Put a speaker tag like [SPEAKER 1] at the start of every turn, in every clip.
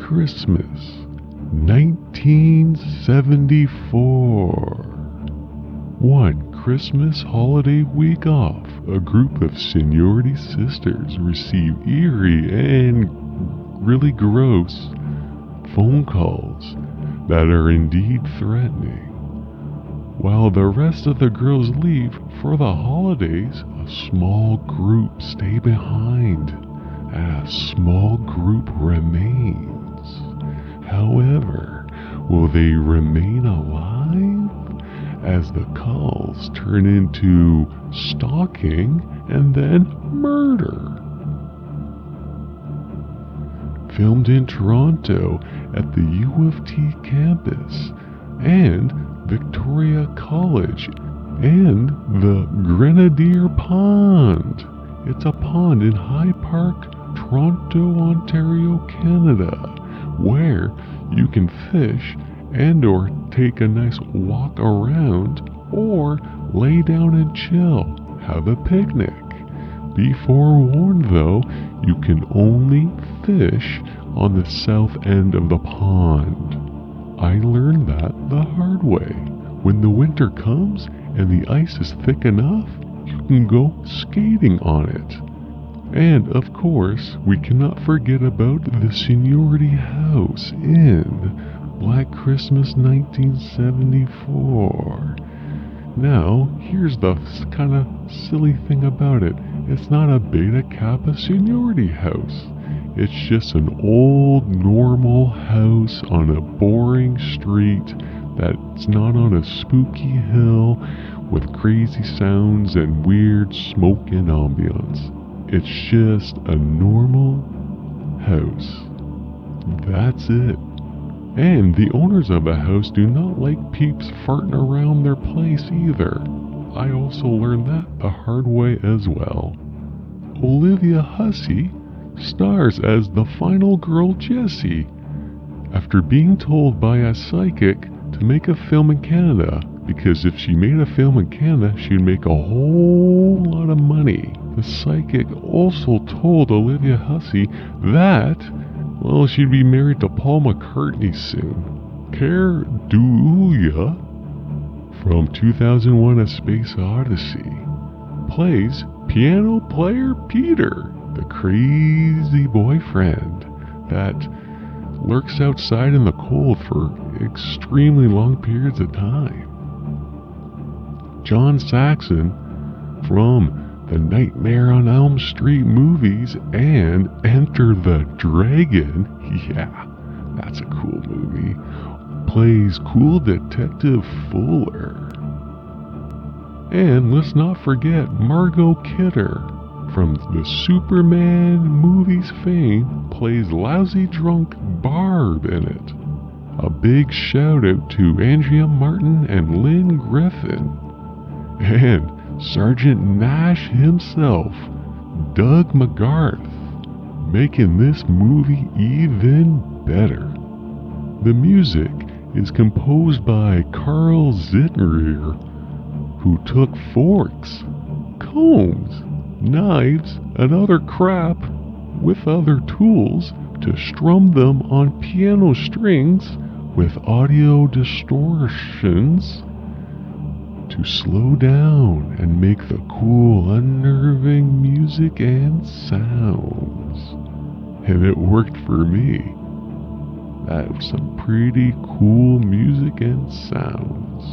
[SPEAKER 1] Christmas, 1974. One Christmas holiday week off, a group of seniority sisters receive eerie and really gross phone calls that are indeed threatening. While the rest of the girls leave for the holidays, a small group stay behind, and a small group remains. However, will they remain alive as the calls turn into stalking and then murder? Filmed in Toronto at the U of T campus and Victoria College and the Grenadier Pond. It's a pond in High Park, Toronto, Ontario, Canada, where you can fish and or take a nice walk around or lay down and chill, have a picnic. Be forewarned though, you can only fish on the south end of the pond. I learned that the hard way. When the winter comes and the ice is thick enough, you can go skating on it. And of course, we cannot forget about the seniority house in Black Christmas 1974. Now, here's the kind of silly thing about it. It's not a Beta Kappa seniority house. It's just an old normal house on a boring street that's not on a spooky hill with crazy sounds and weird smoke and ambience. It's just a normal house. That's it. And the owners of the house do not like peeps farting around their place either. I also learned that the hard way as well. Olivia Hussey stars as the final girl Jessie after being told by a psychic to make a film in Canada, because if she made a film in Canada, she'd make a whole lot of money. The psychic also told Olivia Hussey that, well, she'd be married to Paul McCartney soon. Care Duya from 2001: A Space Odyssey plays piano player Peter, the crazy boyfriend that lurks outside in the cold for extremely long periods of time. John Saxon from the Nightmare on Elm Street movies and Enter the Dragon, yeah, that's a cool movie, plays cool Detective Fuller. And let's not forget Margot Kidder from the Superman movies fame plays lousy drunk Barb in it. A big shout out to Andrea Martin and Lynn Griffin. And Sergeant Nash himself, Doug McGarth, making this movie even better. The music is composed by Carl Zittner, who took forks, combs, knives, and other crap with other tools to strum them on piano strings with audio distortions to slow down and make the cool, unnerving music and sounds. And it worked for me. That was some pretty cool music and sounds.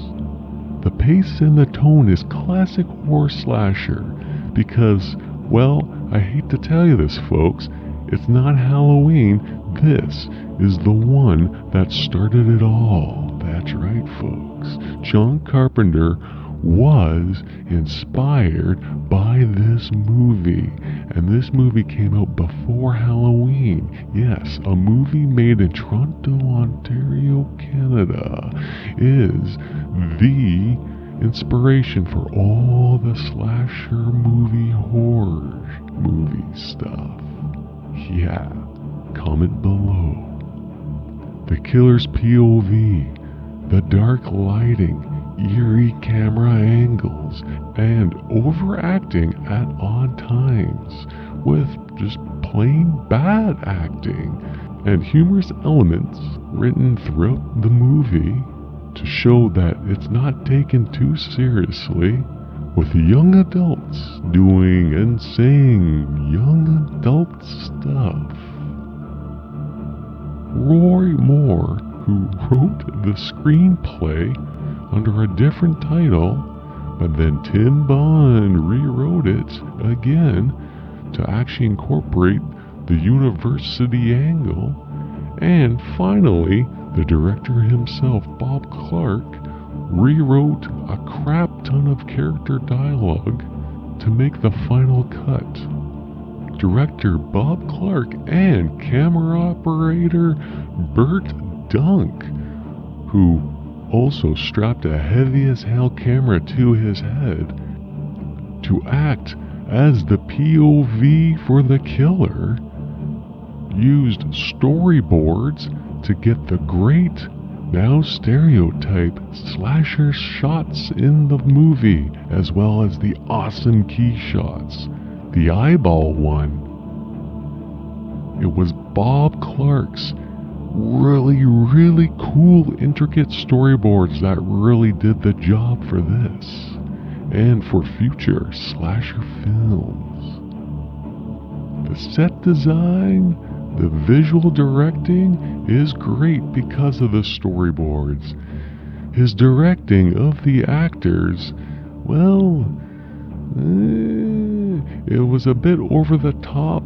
[SPEAKER 1] The pace and the tone is classic horror slasher because, well, I hate to tell you this, folks, it's not Halloween. This is the one that started it all. That's right, folks. John Carpenter was inspired by this movie, and this movie came out before Halloween. Yes, a movie made in Toronto, Ontario, Canada is the inspiration for all the slasher movie horror movie stuff. Yeah, comment below. The killer's POV, the dark lighting, eerie camera angles, and overacting at odd times with just plain bad acting and humorous elements written throughout the movie to show that it's not taken too seriously, with young adults doing and saying young adult stuff. Roy Moore, who wrote the screenplay under a different title, but then Tim Bond rewrote it again to actually incorporate the university angle. And finally, the director himself, Bob Clark, rewrote a crap ton of character dialogue to make the final cut. Director Bob Clark and camera operator Burt Dunk, who also strapped a heavy as hell camera to his head to act as the POV for the killer, used storyboards to get the great, now stereotype, slasher shots in the movie, as well as the awesome key shots. The eyeball one, it was Bob Clark's really cool, intricate storyboards that really did the job for this and for future slasher films. The set design, the visual directing is great because of the storyboards. His directing of the actors, well, it was a bit over the top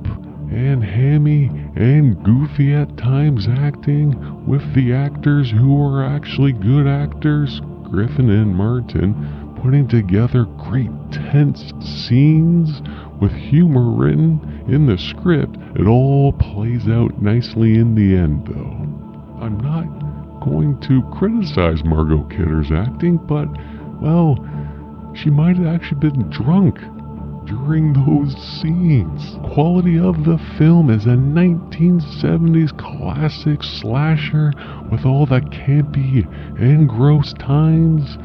[SPEAKER 1] and hammy and goofy at times, acting with the actors who are actually good actors, Griffin and Martin, putting together great tense scenes with humor written in the script. It all plays out nicely in the end, though. I'm not going to criticize Margot Kidder's acting, but, well, she might have actually been drunk during those scenes. Quality of the film is a 1970s classic slasher with all the campy and gross times,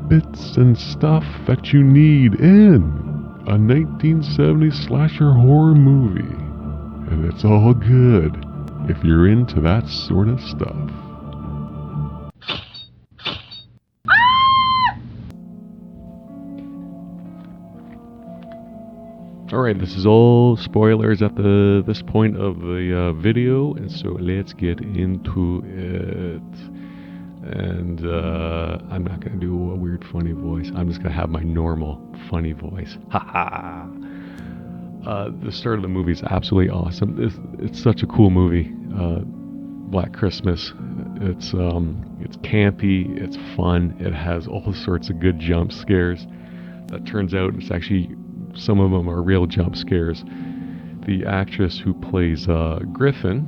[SPEAKER 1] bits and stuff that you need in a 1970s slasher horror movie. And it's all good if you're into that sort of stuff. Alright, this is all spoilers at this point of the video, and so let's get into it. And I'm not going to do a weird funny voice. I'm just going to have my normal funny voice. Haha. The start of the movie is absolutely awesome. It's such a cool movie. Black Christmas. It's campy. It's fun. It has all sorts of good jump scares. That turns out it's actually, some of them are real jump scares. The actress who plays Griffin,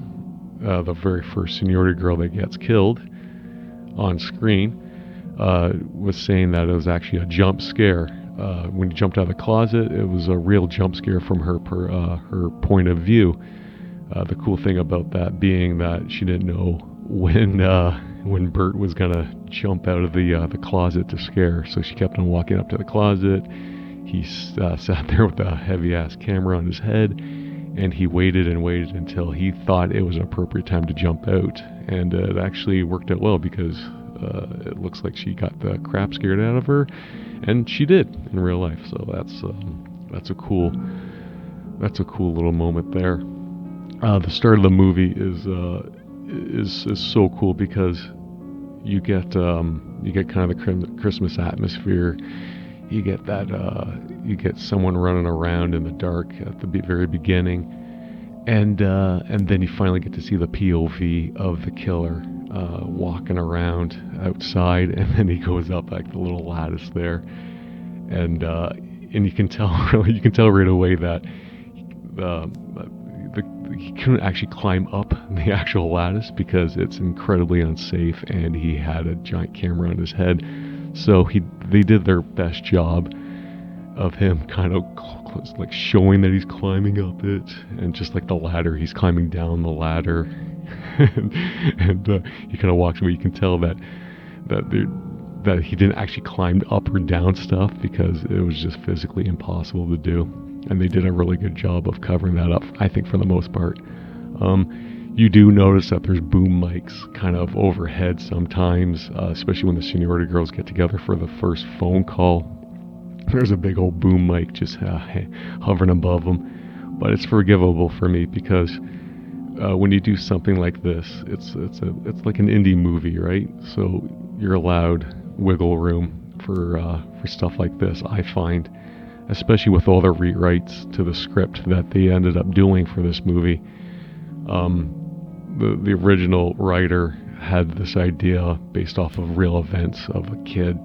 [SPEAKER 1] the very first seniority girl that gets killed on screen, was saying that it was actually a jump scare. When he jumped out of the closet, it was a real jump scare from her point of view. The cool thing about that being that she didn't know when Bert was gonna jump out of the closet to scare her, so she kept on walking up to the closet. He sat there with a heavy-ass camera on his head, and he waited and waited until he thought it was an appropriate time to jump out. And it actually worked out well, because it looks like she got the crap scared out of her, and she did in real life. So that's a cool little moment there. The start of the movie is so cool because you get kind of the Christmas atmosphere. You get that you get someone running around in the dark at the very beginning, and then you finally get to see the POV of the killer walking around outside, and then he goes up like the little lattice there, and you can tell right away that he couldn't actually climb up the actual lattice because it's incredibly unsafe, and he had a giant camera on his head. So they did their best job of him kind of like showing that he's climbing up it, and just like the ladder, he's climbing down the ladder, and he kind of walks away. You can tell that he didn't actually climb up or down stuff because it was just physically impossible to do, and they did a really good job of covering that up, I think, for the most part. You do notice that there's boom mics kind of overhead sometimes, especially when the seniority girls get together for the first phone call. There's a big old boom mic just hovering above them, but it's forgivable for me because when you do something like this, it's like an indie movie, right? So you're allowed wiggle room for stuff like this. I find, especially with all the rewrites to the script that they ended up doing for this movie. The original writer had this idea based off of real events of a kid,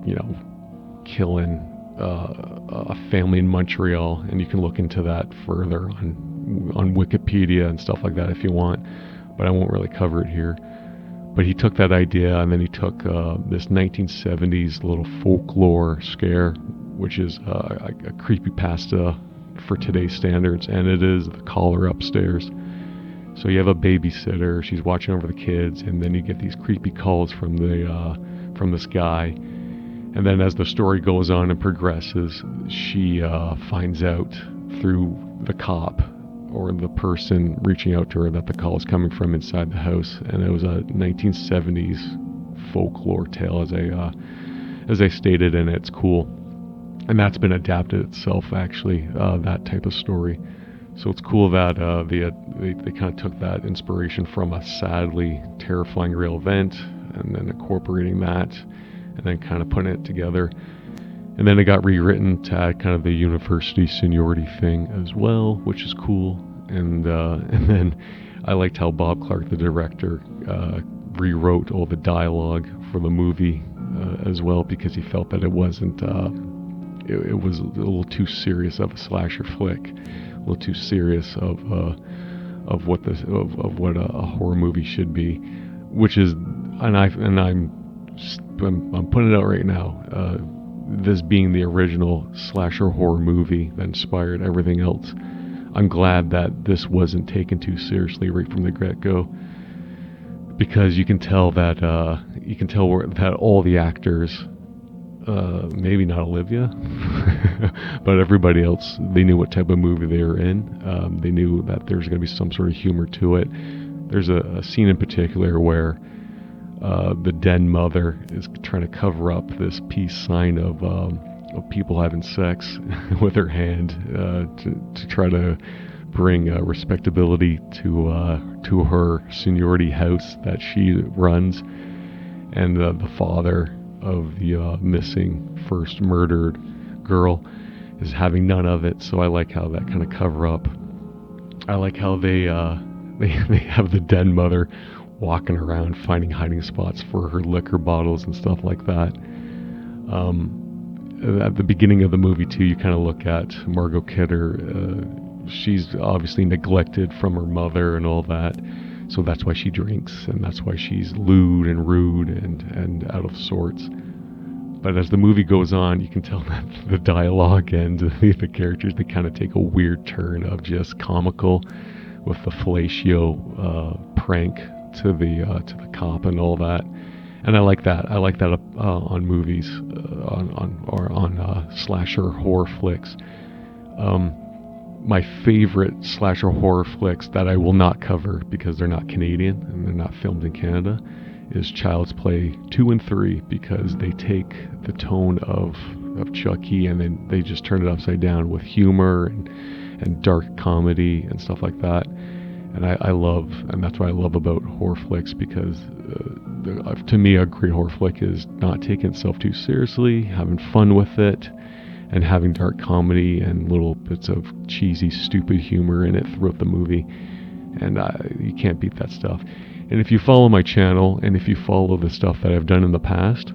[SPEAKER 1] killing a family in Montreal, and you can look into that further on Wikipedia and stuff like that if you want, but I won't really cover it here. But he took that idea, and then he took this 1970s little folklore scare, which is a creepypasta for today's standards, and it is The Caller Upstairs. So you have a babysitter, she's watching over the kids, and then you get these creepy calls from this guy. And then as the story goes on and progresses, she finds out through the cop or the person reaching out to her that the call is coming from inside the house. And it was a 1970s folklore tale, as I stated, and it's cool. And that's been adapted itself, actually, that type of story. So it's cool that they kind of took that inspiration from a sadly terrifying real event and then incorporating that and then kind of putting it together. And then it got rewritten to add kind of the university seniority thing as well, which is cool. And then I liked how Bob Clark, the director, rewrote all the dialogue for the movie as well, because he felt that it wasn't it was a little too serious of a slasher flick, a little too serious of what a horror movie should be, which is, I'm putting it out right now. This being the original slasher horror movie that inspired everything else, I'm glad that this wasn't taken too seriously right from the get-go, because you can tell that that all the actors, maybe not Olivia, but everybody else, they knew what type of movie they were in. They knew that there's going to be some sort of humor to it. There's a scene in particular where the den mother is trying to cover up this peace sign of people having sex with her hand to try to bring respectability to her seniority house that she runs, and the father of the missing first murdered girl is having none of it. So I like how that kind of cover up. I like how they have the den mother walking around finding hiding spots for her liquor bottles and stuff like that. At the beginning of the movie too, you kind of look at Margot Kidder. She's obviously neglected from her mother and all that, so that's why she drinks, and that's why she's lewd and rude and out of sorts. But as the movie goes on, you can tell that the dialogue and the characters, they kind of take a weird turn of just comical, with the fellatio prank to the cop and all that. And I like that. I like that on movies, on slasher horror flicks. My favorite slasher horror flicks that I will not cover because they're not Canadian and they're not filmed in Canada is Child's Play 2 and 3, because they take the tone of Chucky and then they just turn it upside down with humor and dark comedy and stuff like that. And I love, and that's what I love about horror flicks, because to me a great horror flick is not taking itself too seriously, having fun with it, and having dark comedy and little bits of cheesy, stupid humor in it throughout the movie. And you can't beat that stuff. And if you follow my channel, and if you follow the stuff that I've done in the past,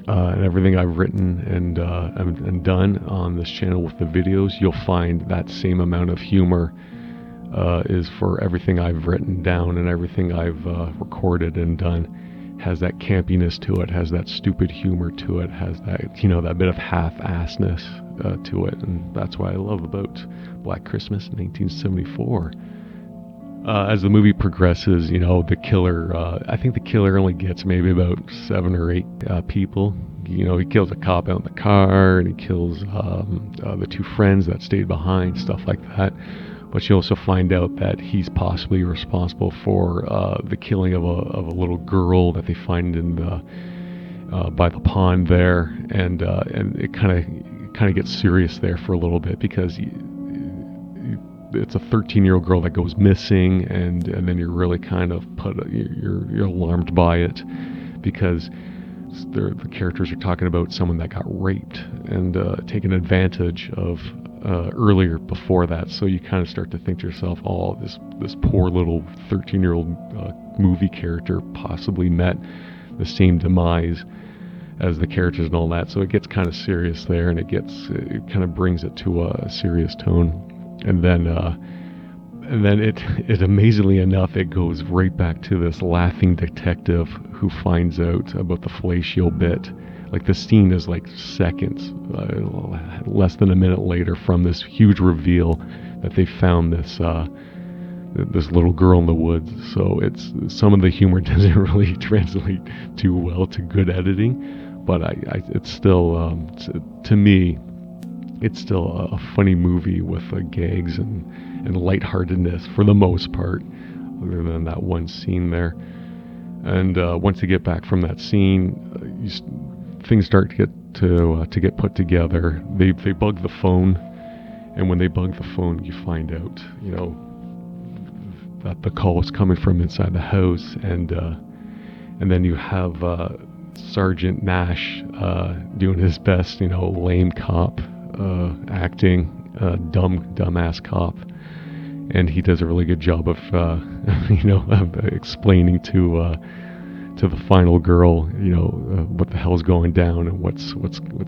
[SPEAKER 1] and everything I've written and done on this channel with the videos, you'll find that same amount of humor is for everything I've written down and everything I've recorded and done. Has that campiness to it, has that stupid humor to it, has that, that bit of half-assedness to it. And that's what I love about Black Christmas 1974. As the movie progresses, the killer, I think the killer only gets maybe about 7 or 8 people. He kills a cop out in the car, and he kills the 2 friends that stayed behind, stuff like that.
[SPEAKER 2] but you also find out that he's possibly responsible for the killing of a little girl that they find in the by the pond there, and it kind of gets serious there for a little bit, because it's a 13-year-old girl that goes missing, and then you're really kind of you're alarmed by it, because the characters are talking about someone that got raped and taken advantage of earlier before that. So you kind of start to think to yourself, oh, this poor little 13-year-old movie character possibly met the same demise as the characters and all that. So it gets kind of serious there, and it kind of brings it to a serious tone. And then it amazingly enough, it goes right back to this laughing detective who finds out about the fellatio bit. Like, the scene is like seconds, less than a minute later, from this huge reveal that they found this little girl in the woods. So some of the humor doesn't really translate too well to good editing, but it's still to me, it's still a funny movie with gags and lightheartedness for the most part, other than that one scene there. And once you get back from that scene, things start to get put together. They bug the phone, and when they bug the phone, you find out, that the call was coming from inside the house, and then you have Sergeant Nash doing his best, lame cop acting, dumbass cop, and he does a really good job of of explaining to the final girl what the hell's going down and what's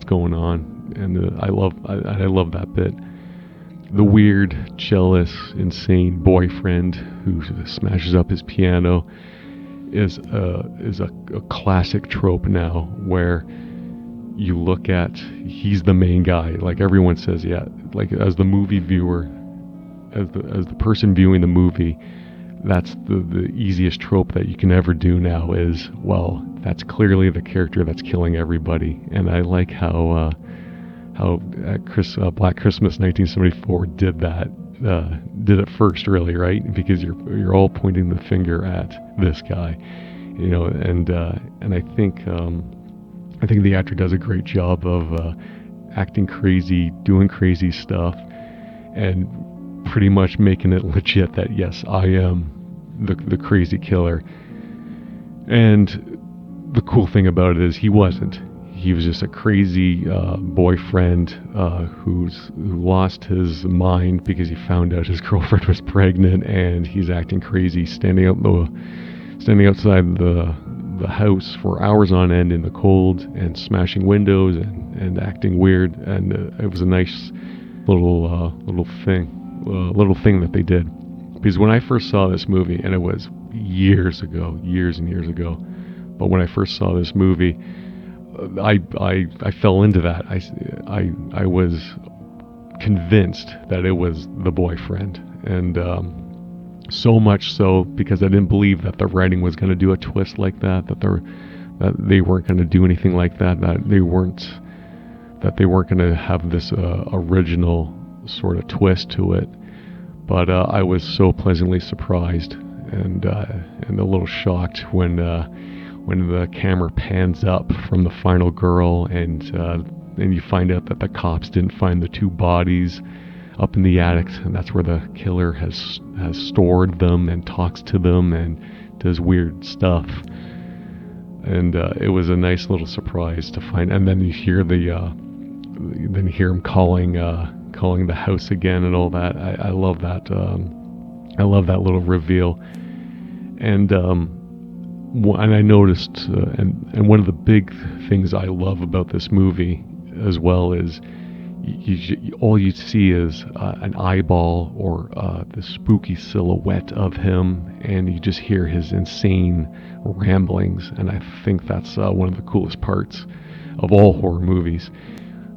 [SPEAKER 2] going on. And I love that bit. The weird, jealous, insane boyfriend who smashes up his piano is a classic trope now, where you look at, he's the main guy. Like, everyone says, yeah, like, as the movie viewer, as the person viewing the movie, that's the easiest trope that you can ever do now is, well, that's clearly the character that's killing everybody. And I like how Black Christmas 1974 did it first, really, right? Because you're all pointing the finger at this guy, and I think the actor does a great job of acting crazy, doing crazy stuff, and pretty much making it legit that, yes, I am the crazy killer. And the cool thing about it is he wasn't. He was just a crazy boyfriend who lost his mind because he found out his girlfriend was pregnant, and he's acting crazy, standing outside the house for hours on end in the cold, and smashing windows and acting weird. And it was a nice little thing that they did. Because when I first saw this movie, and it was years and years ago, but when I first saw this movie, I fell into that. I was convinced that it was the boyfriend, and so much so because I didn't believe that the writing was going to do a twist like that. That they weren't going to do anything like that. That they weren't going to have this original sort of twist to it. But I was so pleasantly surprised and a little shocked when the camera pans up from the final girl, and you find out that the cops didn't find the two bodies up in the attic, and that's where the killer has stored them and talks to them and does weird stuff. And it was a nice little surprise to find. And then you hear him calling the house again and all that. I love that. I love that little reveal. And I noticed, and one of the big things I love about this movie as well is all you see is an eyeball or the spooky silhouette of him, and you just hear his insane ramblings. And I think that's one of the coolest parts of all horror movies,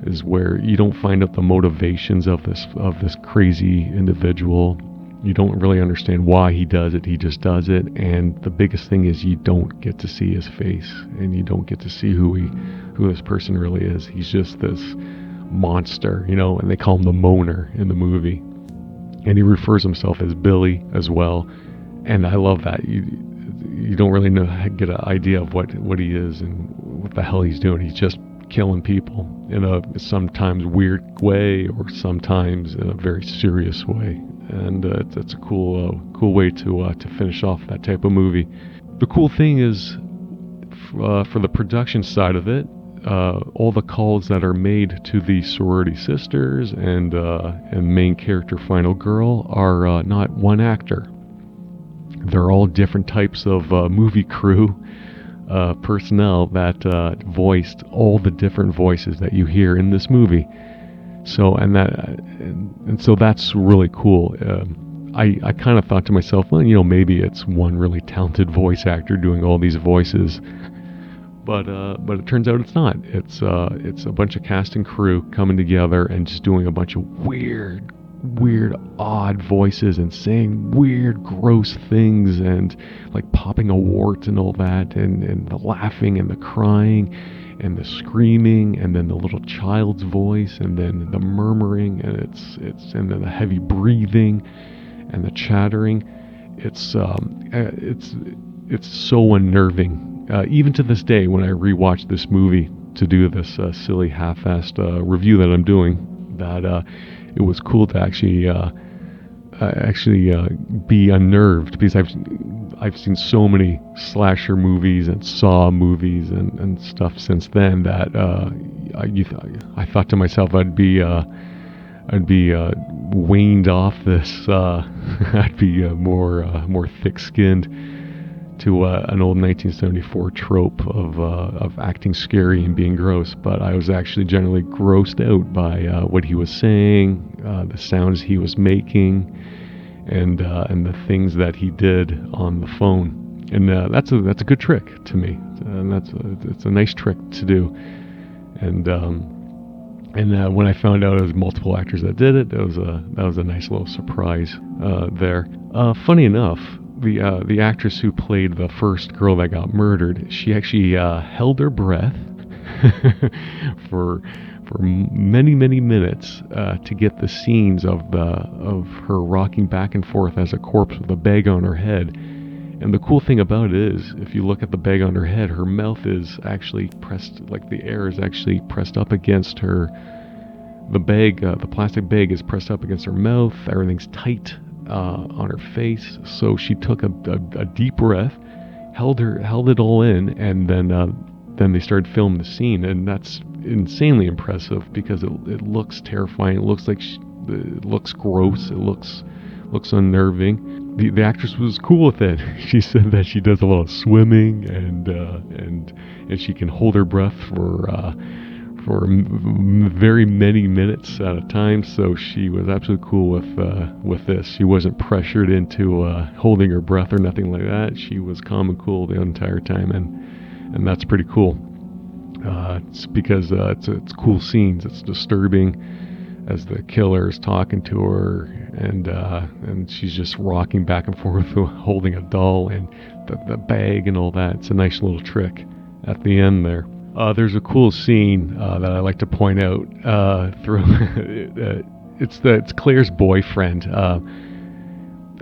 [SPEAKER 2] is where you don't find out the motivations of this crazy individual. You don't really understand why he does it. He just does it. And the biggest thing is you don't get to see his face, and you don't get to see who this person really is. He's just this monster, and they call him the Moaner in the movie. and he refers himself as Billy as well. And I love that. You don't really get an idea of what he is and what the hell he's doing. He's just killing people in a sometimes weird way, or sometimes in a very serious way. And it's a cool way to finish off that type of movie. The cool thing is, for the production side of it, all the calls that are made to the sorority sisters and main character Final Girl are not one actor. They're all different types of movie crew personnel that voiced all the different voices that you hear in this movie. So so that's really cool. I kind of thought to myself, well, maybe it's one really talented voice actor doing all these voices, but it turns out it's not. It's a bunch of cast and crew coming together and just doing a bunch of weird, odd voices and saying weird, gross things, and like popping a wart and all that, and the laughing and the crying and the screaming, and then the little child's voice, and then the murmuring, and and then the heavy breathing and the chattering. It's so unnerving. Even to this day, when I rewatch this movie to do this silly half-assed review that I'm doing, that it was cool to actually be unnerved, because I've seen so many slasher movies and Saw movies and stuff since then that I thought to myself I'd be waned off this. I'd be more thick-skinned to an old 1974 trope of acting scary and being gross, but I was actually generally grossed out by what he was saying, the sounds he was making, and the things that he did on the phone. And that's a good trick to me, and it's a nice trick to do. And when I found out it was multiple actors that did it, that was a nice little surprise there. Funny enough, the actress who played the first girl that got murdered, she actually held her breath for many minutes to get the scenes of her rocking back and forth as a corpse with a bag on her head. And the cool thing about it is, if you look at the bag on her head, her mouth is actually pressed, like the air is actually pressed up against her. The bag, the plastic bag is pressed up against her mouth. Everything's tight on her face. So she took a deep breath, held it all in, and then they started filming the scene. And that's insanely impressive, because it looks terrifying. It looks it looks gross. It looks unnerving. The actress was cool with it. She said that she does a lot of swimming and she can hold her breath for very many minutes at a time. So she was absolutely cool with this. She wasn't pressured into holding her breath or nothing like that. She was calm and cool the entire time, and that's pretty cool. It's because it's cool scenes. It's disturbing as the killer is talking to her, and she's just rocking back and forth holding a doll and the bag and all that. It's a nice little trick at the end there. There's a cool scene that I like to point out through. It's Claire's boyfriend.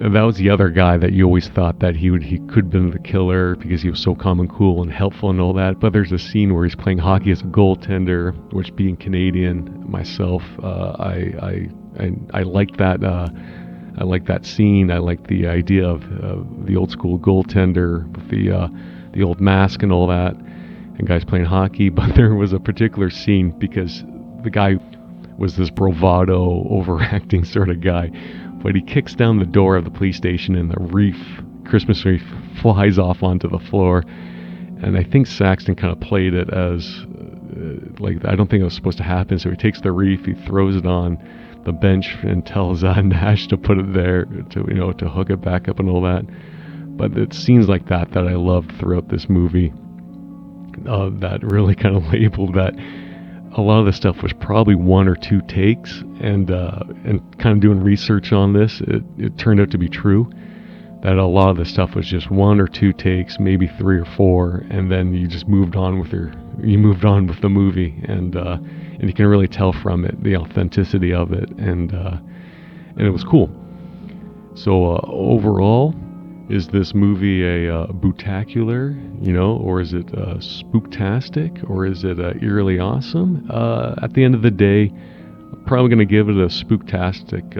[SPEAKER 2] That was the other guy that you always thought that he could have been the killer because he was so calm and cool and helpful and all that. But there's a scene where he's playing hockey as a goaltender, which, being Canadian myself, I like that. I like that scene. I like the idea of the old school goaltender with the old mask and all that, and guys playing hockey. But there was a particular scene, because the guy was this bravado, overacting sort of guy. But he kicks down the door of the police station, and the Christmas wreath flies off onto the floor. And I think Saxton kind of played it as, I don't think it was supposed to happen. So he takes the wreath, he throws it on the bench, and tells Nash to put it there, to hook it back up and all that. But it's scenes like that I loved throughout this movie. That really kind of labeled that a lot of the stuff was probably one or two takes, and kind of doing research on this, it turned out to be true, that a lot of the stuff was just one or two takes, maybe three or four, and then you just moved on with the movie, and you can really tell from it the authenticity of it, and it was cool. So overall, is this movie a bootaculator, or is it spooktastic, or is it eerily awesome? At the end of the day, I'm probably going to give it a spooktastic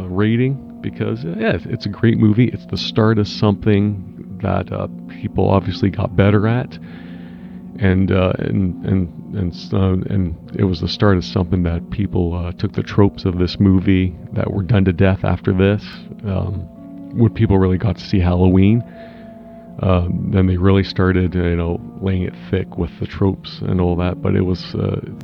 [SPEAKER 2] rating because, yeah, it's a great movie. It's the start of something that people obviously got better at, and it was the start of something that people took the tropes of this movie that were done to death after this. When people really got to see Halloween, then they really started, laying it thick with the tropes and all that. But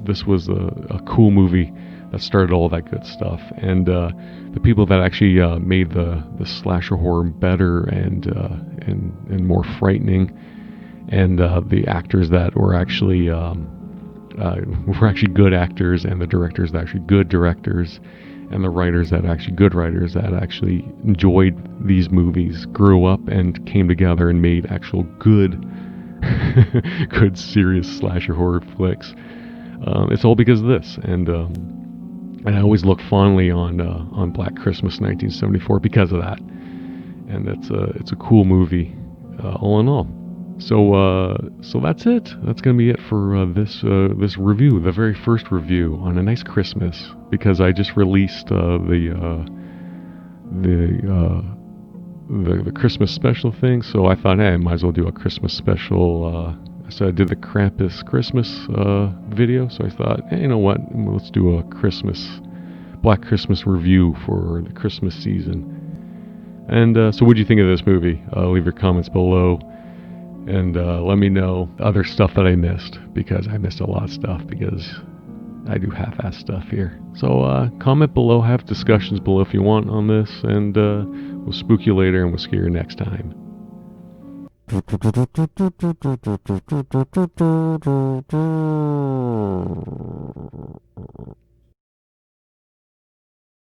[SPEAKER 2] this was a cool movie that started all that good stuff, and the people that actually made the slasher horror better and more frightening, and the actors that were actually good actors, and the directors that actually good directors, and the writers that actually good writers that actually enjoyed these movies, grew up and came together and made actual good good serious slasher horror flicks. It's all because of this, and I always look fondly on Black Christmas 1974 because of that, and it's a cool movie all in all. So that's it. That's gonna be it for this review, the very first review on A Nice Christmas, because I just released the Christmas special thing. So I thought, hey, I might as well do a Christmas special. So I did the Krampus Christmas video. So I thought, hey, you know what? Let's do a Black Christmas review for the Christmas season. And so, what do you think of this movie? Leave your comments below. And let me know other stuff that I missed, because I missed a lot of stuff because I do half-ass stuff here. So comment below, have discussions below if you want on this, and we'll spook you later and we'll scare you next time.